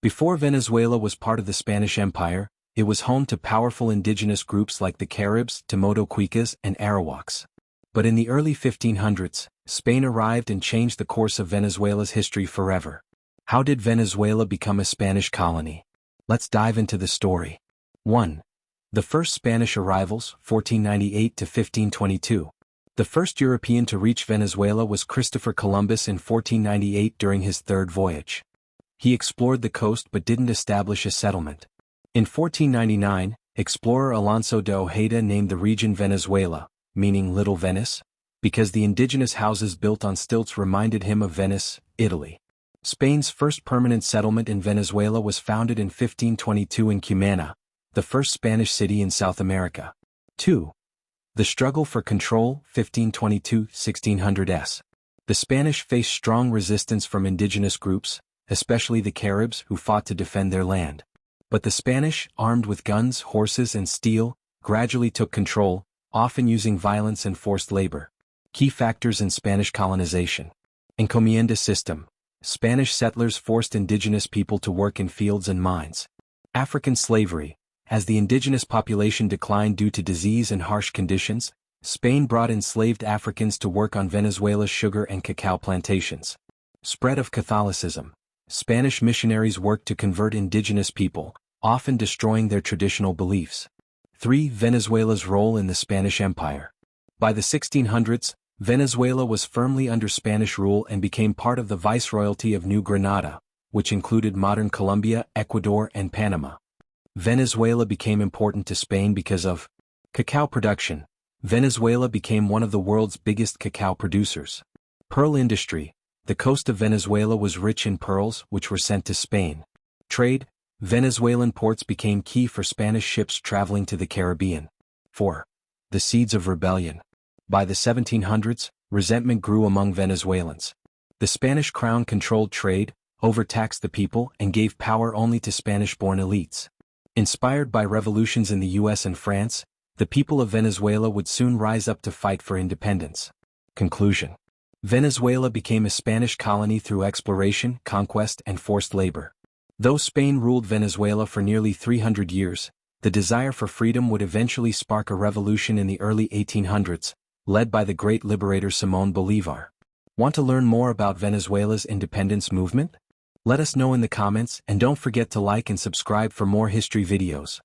Before Venezuela was part of the Spanish Empire, it was home to powerful indigenous groups like the Caribs, Tomodo-Cuicas, and Arawaks. But in the early 1500s, Spain arrived and changed the course of Venezuela's history forever. How did Venezuela become a Spanish colony? Let's dive into the story. 1. The first Spanish arrivals, 1498 to 1522. The first European to reach Venezuela was Christopher Columbus in 1498 during his third voyage. He explored the coast but didn't establish a settlement. In 1499, explorer Alonso de Ojeda named the region Venezuela, meaning Little Venice, because the indigenous houses built on stilts reminded him of Venice, Italy. Spain's first permanent settlement in Venezuela was founded in 1522 in Cumana, the first Spanish city in South America. 2. The struggle for control, 1522-1600s. The Spanish faced strong resistance from indigenous groups, especially the Caribs, who fought to defend their land. But the Spanish, armed with guns, horses, and steel, gradually took control, often using violence and forced labor. Key factors in Spanish colonization. Encomienda system. Spanish settlers forced indigenous people to work in fields and mines. African slavery. As the indigenous population declined due to disease and harsh conditions, Spain brought enslaved Africans to work on Venezuela's sugar and cacao plantations. Spread of Catholicism. Spanish missionaries worked to convert indigenous people, often destroying their traditional beliefs. 3. Venezuela's role in the Spanish Empire. By the 1600s, Venezuela was firmly under Spanish rule and became part of the Viceroyalty of New Granada, which included modern Colombia, Ecuador, and Panama. Venezuela became important to Spain because of cacao production. Venezuela became one of the world's biggest cacao producers. Pearl industry. The coast of Venezuela was rich in pearls, which were sent to Spain. Trade. Venezuelan ports became key for Spanish ships traveling to the Caribbean. 4. The seeds of rebellion. By the 1700s, resentment grew among Venezuelans. The Spanish crown controlled trade, overtaxed the people, and gave power only to Spanish-born elites. Inspired by revolutions in the US and France, the people of Venezuela would soon rise up to fight for independence. Conclusion. Venezuela became a Spanish colony through exploration, conquest, and forced labor. Though Spain ruled Venezuela for nearly 300 years, the desire for freedom would eventually spark a revolution in the early 1800s, led by the great liberator Simón Bolívar. Want to learn more about Venezuela's independence movement? Let us know in the comments, and don't forget to like and subscribe for more history videos.